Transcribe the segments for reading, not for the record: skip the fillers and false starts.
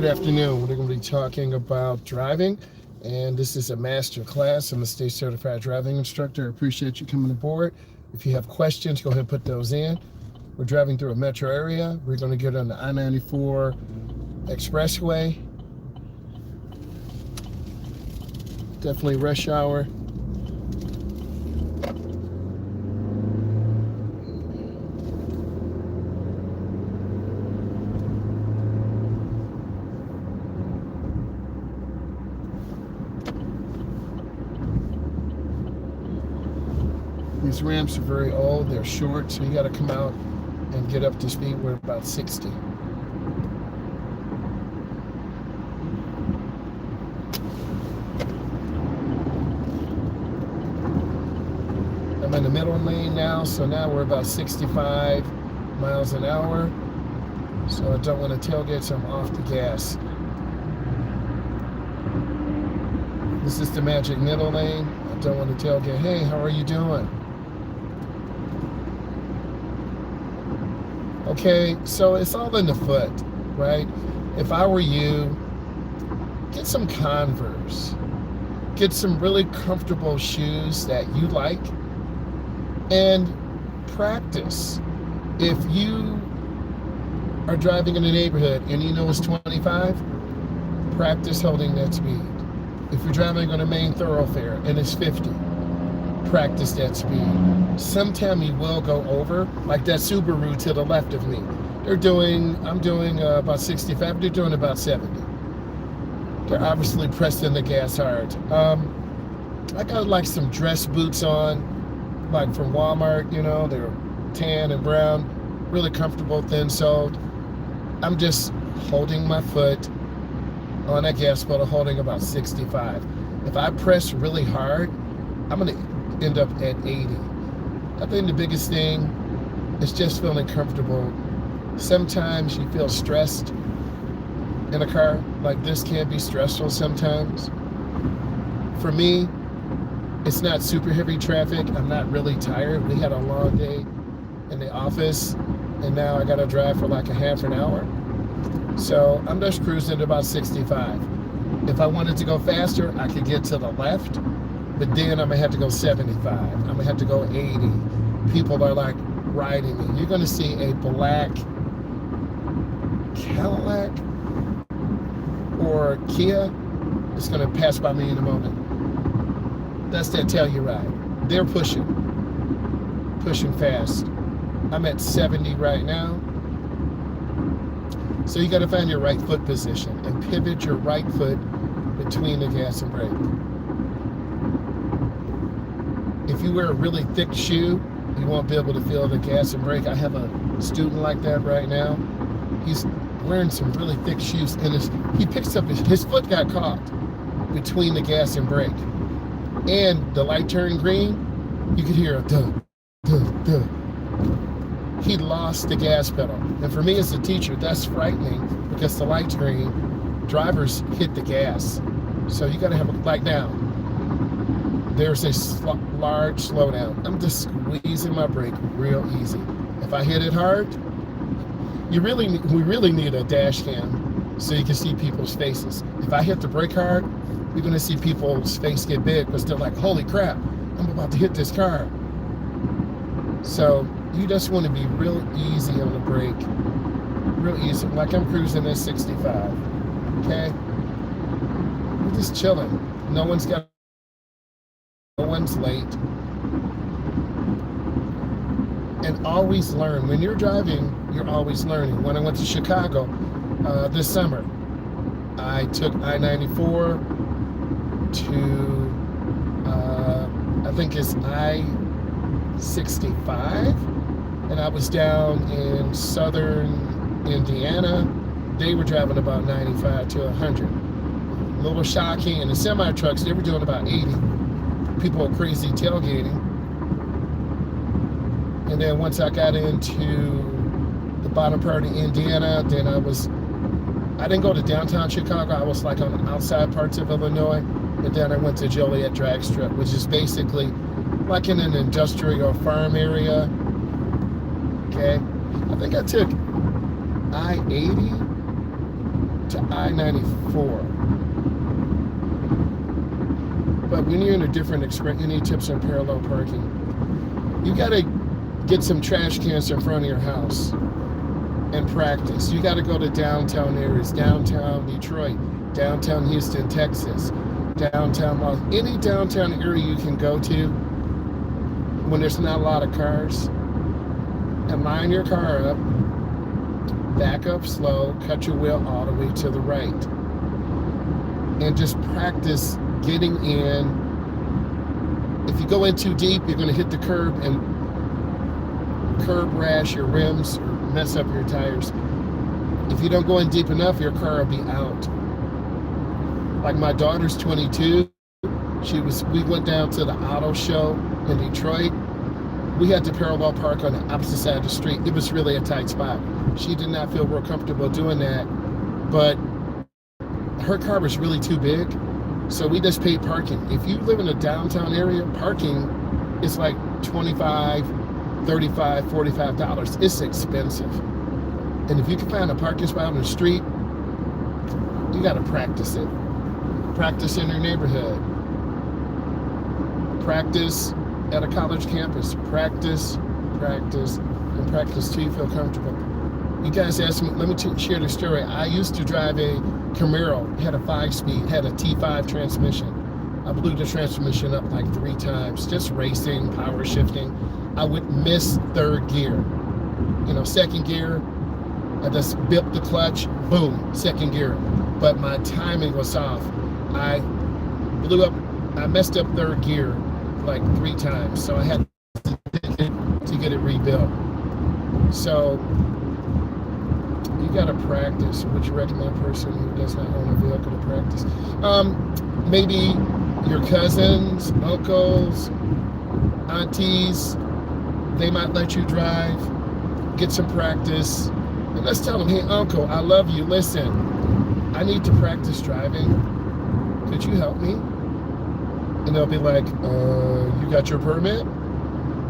afternoon. We're going to be talking about driving, and this is a master class. I'm a state certified driving instructor. I appreciate you coming aboard. If you have questions, go ahead and put those in. We're driving through a metro area. We're going to get on the I-94 expressway. Definitely rush hour. These ramps are very old, they're short, so you got to come out and get up to speed. We're about 60. I'm in the middle lane now, so now we're about 65 miles an hour. So I don't want to tailgate, so I'm off the gas. This is the magic middle lane. I don't want to tailgate. Hey, how are you doing? Okay, so it's all in the foot, right? If I were you, get some Converse. Get some really comfortable shoes that you like and practice. If you are driving in a neighborhood and you know it's 25, practice holding that speed. If you're driving on a main thoroughfare and it's 50, practice that speed. Sometime you will go over, like that Subaru to the left of me. I'm doing about 65, they're doing about 70. They're obviously pressing the gas hard. I got like some dress boots on, like from Walmart, you know, they're tan and brown, really comfortable, thin soled. I'm just holding my foot on that gas pedal, holding about 65. If I press really hard, I'm gonna end up at 80. I think the biggest thing is just feeling comfortable. Sometimes you feel stressed in a car. Like this can be stressful sometimes. For me, it's not super heavy traffic. I'm not really tired. We had a long day in the office, and now I gotta drive for like a half an hour. So I'm just cruising at about 65. If I wanted to go faster, I could get to the left, but then I'm gonna have to go 75. I'm gonna have to go 80. People are like riding me. You're gonna see a black Cadillac or Kia. It's gonna pass by me in a moment. That's that Telluride. They're pushing fast. I'm at 70 right now. So you gotta find your right foot position and pivot your right foot between the gas and brake. If you wear a really thick shoe, you won't be able to feel the gas and brake. I have a student like that right now. He's wearing some really thick shoes, and he picks up his foot got caught between the gas and brake. And the light turned green, you could hear a duh, duh, duh. He lost the gas pedal. And for me as a teacher, that's frightening because the light's green, drivers hit the gas. So you gotta have like now, there's a large slowdown. I'm just squeezing my brake real easy. If I hit it hard, we really need a dash cam so you can see people's faces. If I hit the brake hard, you're gonna see people's face get big because they're like, holy crap, I'm about to hit this car. So you just want to be real easy on the brake, real easy. Like I'm cruising at 65, okay? We're just chilling. No one's late. And always learn. When you're driving, you're always learning. When I went to Chicago this summer, I took I-94 to, I think it's I-65, and I was down in southern Indiana. They were driving about 95 to 100. A little shocking. And the semi-trucks, they were doing about 80. People were crazy tailgating. And then once I got into the bottom part of Indiana, then I didn't go to downtown Chicago. I was like on the outside parts of Illinois. And then I went to Joliet Drag Strip, which is basically like in an industrial farm area. Okay. I think I took I-80 to I-94. But when you're in a different experience, any tips on parallel parking? You got to get some trash cans in front of your house and practice. You got to go to downtown areas, downtown Detroit, downtown Houston, Texas, downtown Los, any downtown area you can go to when there's not a lot of cars, and line your car up, back up slow, cut your wheel all the way to the right, and just practice getting in. If you go in too deep, you're going to hit the curb and curb rash your rims or mess up your tires. If you don't go in deep enough, your car will be out. Like my daughter's 22. We went down to the auto show in Detroit. We had to parallel park on the opposite side of the street. It was really a tight spot. She did not feel real comfortable doing that, but her car was really too big, so we just paid parking. If you live in a downtown area, parking is like $25, $35, $45. It's expensive. And if you can find a parking spot on the street, you got to practice it. Practice in your neighborhood. Practice at a college campus. Practice, practice, and practice till you feel comfortable. You guys asked me, let me share the story. I used to drive a Camaro, had a 5-speed, had a T5 transmission. I blew the transmission up like 3 times, just racing, power shifting. I would miss third gear. Second gear, I just built the clutch, boom, second gear. But my timing was off. I messed up third gear like 3 times, so I had to get it rebuilt. So you got to practice. Would you recommend a person who does not own a vehicle to practice? Maybe your cousins, uncles, aunties, they might let you drive, get some practice, and let's tell them, hey, uncle, I love you. Listen, I need to practice driving. Could you help me? And they'll be like, you got your permit?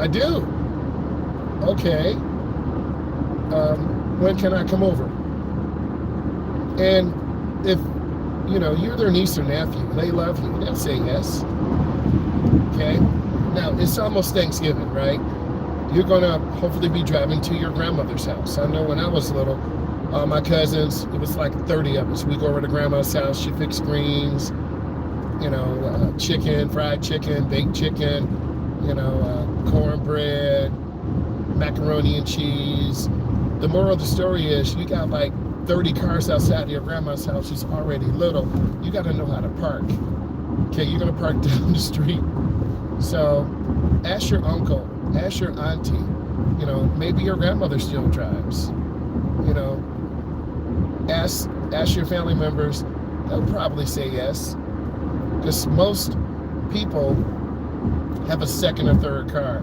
I do. Okay. When can I come over? And if, you're their niece or nephew, they love you, they'll say yes. Okay? Now, it's almost Thanksgiving, right? You're going to hopefully be driving to your grandmother's house. I know when I was little, my cousins, it was like 30 of us. We go over to grandma's house, she fixed greens, chicken, fried chicken, baked chicken, cornbread, macaroni and cheese. The moral of the story is you got like 30 cars outside of your grandma's house. She's already little. You got to know how to park. Okay, you're going to park down the street. So ask your uncle, ask your auntie, maybe your grandmother still drives. Ask your family members. They'll probably say yes. Because most people have a second or third car.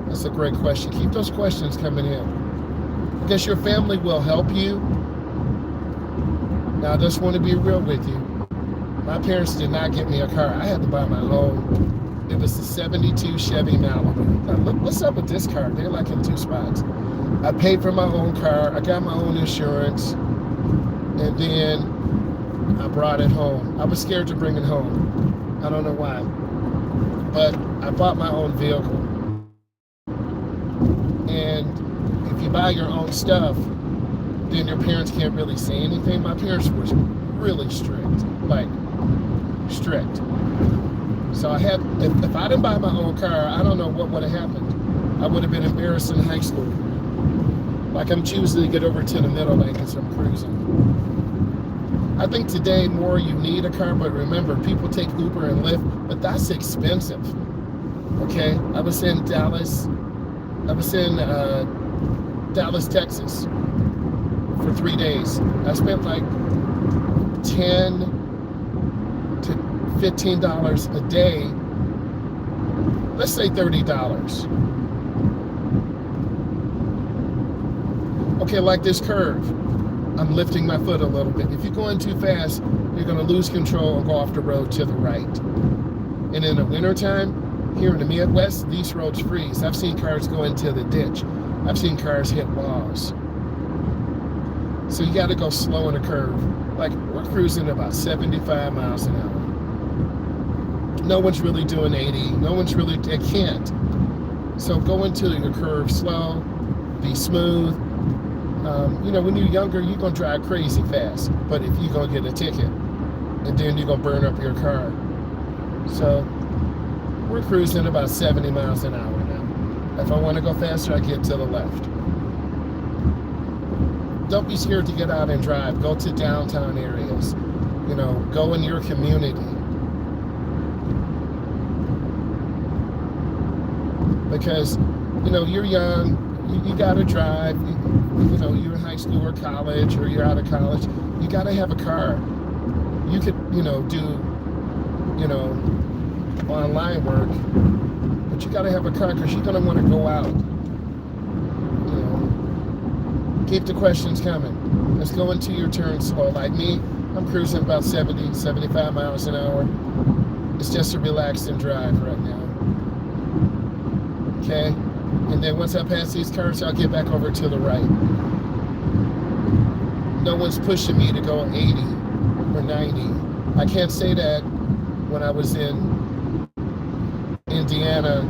That's a great question. Keep those questions coming in, because your family will help you. Now, I just want to be real with you. My parents did not get me a car. I had to buy my own. It was the 72 Chevy Malibu. Now, look, what's up with this car? They're like in 2 spots. I paid for my own car. I got my own insurance. And then I brought it home. I was scared to bring it home. I don't know why. But I bought my own vehicle. And if you buy your own stuff, then your parents can't really say anything. My parents were really strict, like strict. So if I didn't buy my own car, I don't know what would have happened. I would have been embarrassed in high school. Like I'm choosing to get over to the middle lane because I'm cruising. I think today more you need a car, but remember, people take Uber and Lyft, but that's expensive. Okay, I was in Dallas, Texas for 3 days. I spent like $10 to $15 a day. Let's say $30. Okay, like this curve. I'm lifting my foot a little bit. If you're going too fast, you're going to lose control and go off the road to the right. And in the wintertime, here in the Midwest, these roads freeze. I've seen cars go into the ditch. I've seen cars hit walls. So you got to go slow in a curve. Like, we're cruising about 75 miles an hour. No one's really doing 80. No one's really, they can't. So go into your curve slow, be smooth. When you're younger, you're going to drive crazy fast. But if you're going to get a ticket, and then you're going to burn up your car. So we're cruising about 70 miles an hour now. If I want to go faster, I get to the left. Don't be scared to get out and drive. Go to downtown areas. Go in your community. Because, you're young, you got to drive. You're in high school or college, or you're out of college. You got to have a car. You could, do, online work, but you got to have a car because you're going to want to go out. Keep the questions coming. Let's go into your turn slow. Like me, I'm cruising about 70, 75 miles an hour. It's just a relaxing drive right now. Okay? And then once I pass these curves, I'll get back over to the right. No one's pushing me to go 80 or 90. I can't say that when I was in Indiana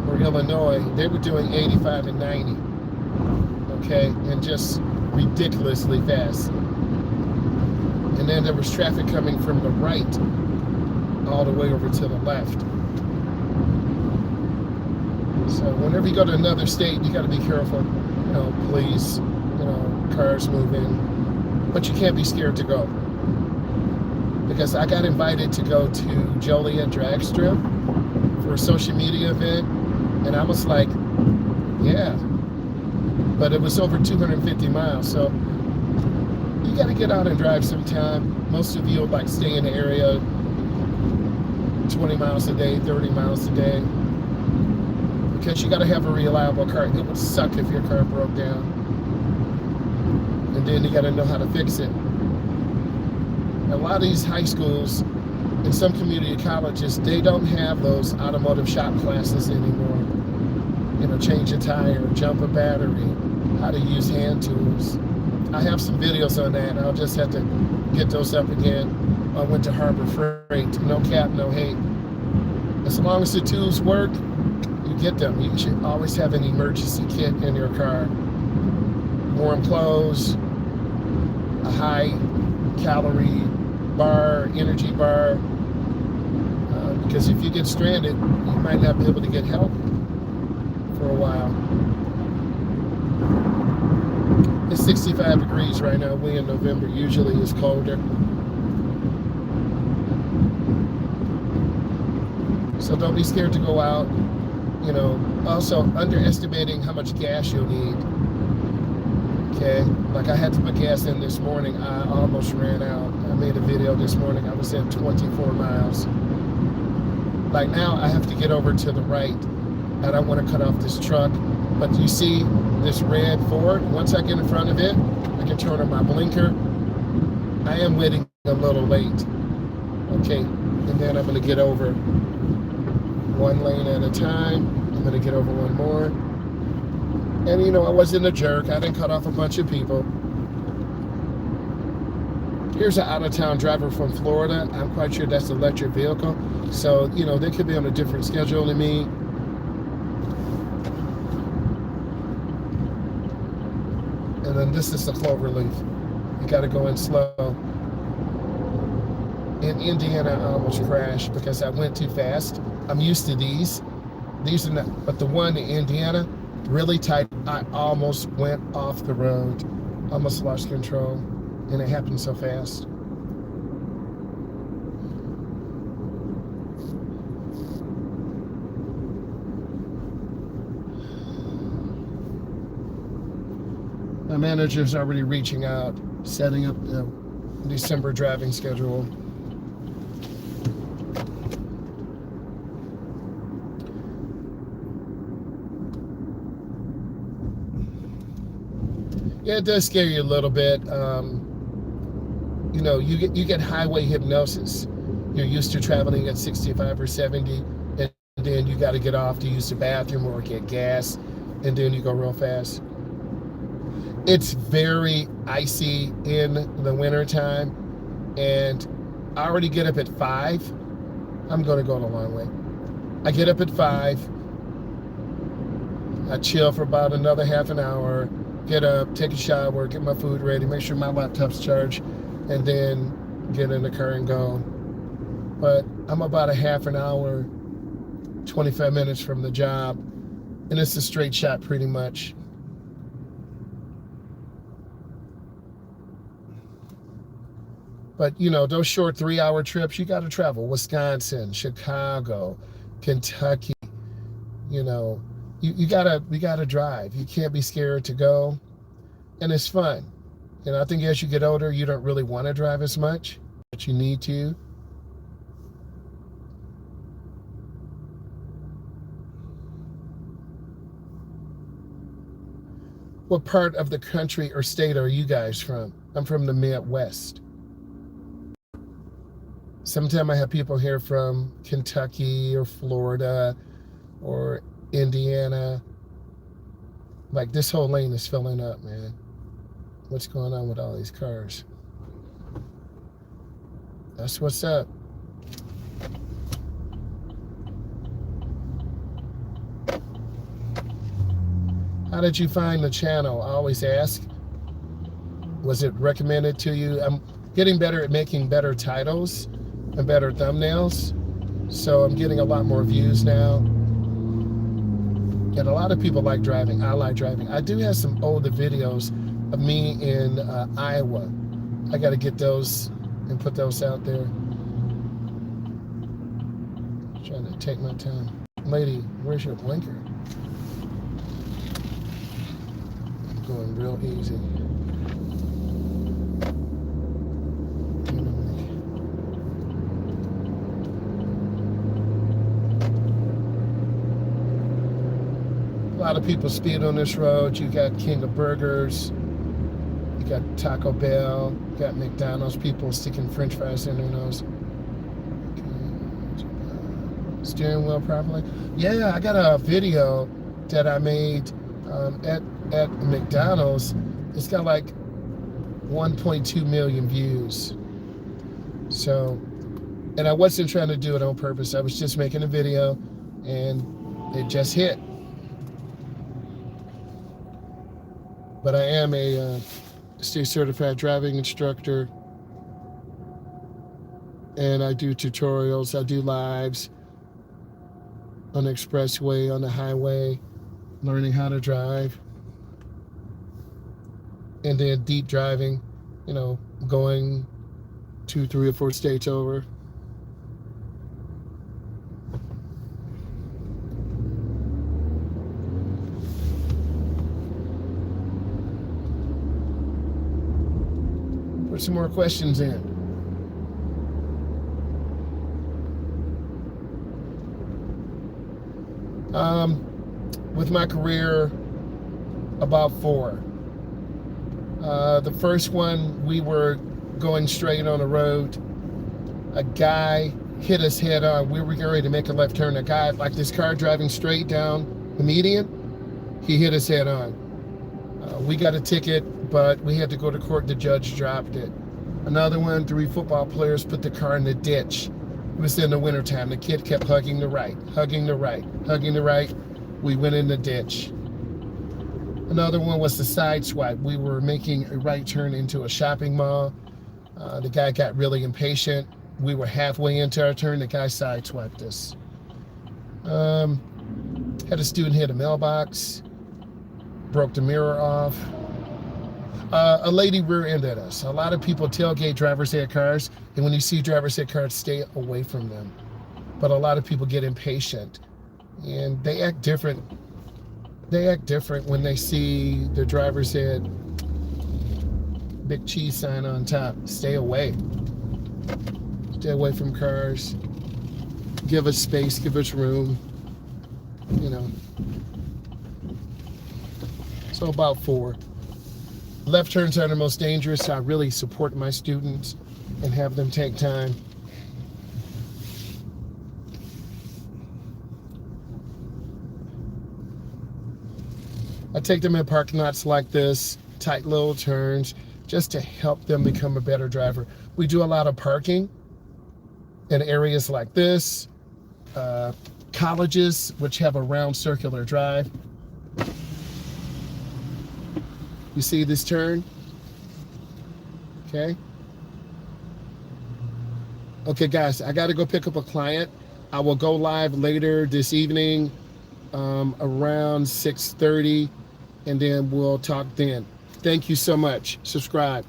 or Illinois. They were doing 85 and 90. Okay, and just ridiculously fast. And then there was traffic coming from the right all the way over to the left. So whenever you go to another state, you got to be careful. Police, cars moving, but you can't be scared to go. Because I got invited to go to Joliet Drag Strip for a social media event, and I was like, yeah. But it was over 250 miles, so you got to get out and drive sometime. Most of you will stay in the area 20 miles a day, 30 miles a day, because you got to have a reliable car. It would suck if your car broke down, and then you got to know how to fix it. A lot of these high schools and some community colleges, they don't have those automotive shop classes anymore. Change a tire, jump a battery, how to use hand tools. I have some videos on that. I'll just have to get those up again. I went to Harbor Freight. No cap, no hate. As long as the tools work, you get them. You should always have an emergency kit in your car. Warm clothes, a high calorie bar, energy bar. Because if you get stranded, you might not be able to get help for a while. It's 65 degrees right now. We in November. Usually it's colder. So don't be scared to go out. Also underestimating how much gas you'll need. Okay, like I had to put gas in this morning. I almost ran out. I made a video this morning. I was at 24 miles. Like now I have to get over to the right. I don't want to cut off this truck, but you see this red Ford? Once I get in front of it, I can turn on my blinker. I am waiting a little late. Okay, and then I'm going to get over one lane at a time. I'm going to get over one more. And I wasn't a jerk. I didn't cut off a bunch of people. Here's an out-of-town driver from Florida. I'm quite sure that's an electric vehicle. So, they could be on a different schedule than me. And then this is the clover leaf. You got to go in slow. In Indiana, I almost crashed because I went too fast. I'm used to these. These are not, but the one in Indiana, really tight. I almost went off the road. Almost lost control. And it happened so fast. My manager's already reaching out, setting up the December driving schedule. Yeah, it does scare you a little bit. You get highway hypnosis. You're used to traveling at 65 or 70, and then you got to get off to use the bathroom or get gas, and then you go real fast. It's very icy in the wintertime, and I already get up at 5. I'm going to go the long way. I get up at 5. I chill for about another half an hour, get up, take a shower, get my food ready, make sure my laptop's charged, and then get in the car and go. But I'm about a half an hour, 25 minutes from the job, and it's a straight shot pretty much. But, you know, those short 3-hour trips, you got to travel. Wisconsin, Chicago, Kentucky, you know, we gotta drive. You can't be scared to go, and it's fun. And I think as you get older, you don't really want to drive as much, but you need to. What part of the country or state are you guys from? I'm from the Midwest. Sometimes I have people here from Kentucky or Florida or Indiana. Like, this whole lane is filling up, man. What's going on with all these cars? That's what's up. How did you find the channel? I always ask. Was it recommended to you? I'm getting better at making better titles and better thumbnails, so I'm getting a lot more views now. And a lot of people like driving. I like driving. I do have some older videos of me in Iowa. I got to get those and put those out there. Trying to take my time. Lady, where's your blinker? I'm going real easy. A lot of people speed on this road. You got King of Burgers, you got Taco Bell, you got McDonald's, people sticking French fries in their nose. Steering wheel properly. Yeah, I got a video that I made at McDonald's. It's got like 1.2 million views. So, and I wasn't trying to do it on purpose. I was just making a video, and it just hit. But I am a state certified driving instructor, and I do tutorials, I do lives on the expressway, on the highway, learning how to drive, and then deep driving, you know, going 2, 3, or 4 states over. Put some more questions in. With my career, about 4. The first one, we were going straight on the road. A guy hit us head on. We were getting ready to make a left turn. A guy, like this car driving straight down the median, he hit us head on. We got a ticket, but we had to go to court. The judge dropped it. Another one, 3 football players put the car in the ditch. It was in the wintertime. The kid kept hugging the right, hugging the right, hugging the right. We went in the ditch. Another one was the side swipe. We were making a right turn into a shopping mall. The guy got really impatient. We were halfway into our turn. The guy sideswiped us. Had a student hit a mailbox, broke the mirror off. A lady rear-ended us. A lot of people tailgate driver's ed cars, and when you see driver's ed cars, stay away from them. But a lot of people get impatient, and they act different. They act different when they see the driver's ed big cheese sign on top. Stay away. Stay away from cars. Give us space, give us room, you know. So about 4. Left turns are the most dangerous. So I really support my students and have them take time. I take them in parking lots like this. tight little turns, just to help them become a better driver. We do a lot of parking in areas like this, colleges, which have a round circular drive. You see this turn? Okay. Okay, guys, I got to go pick up a client. I will go live later this evening, around 6:30, and then we'll talk then. Thank you so much. Subscribe.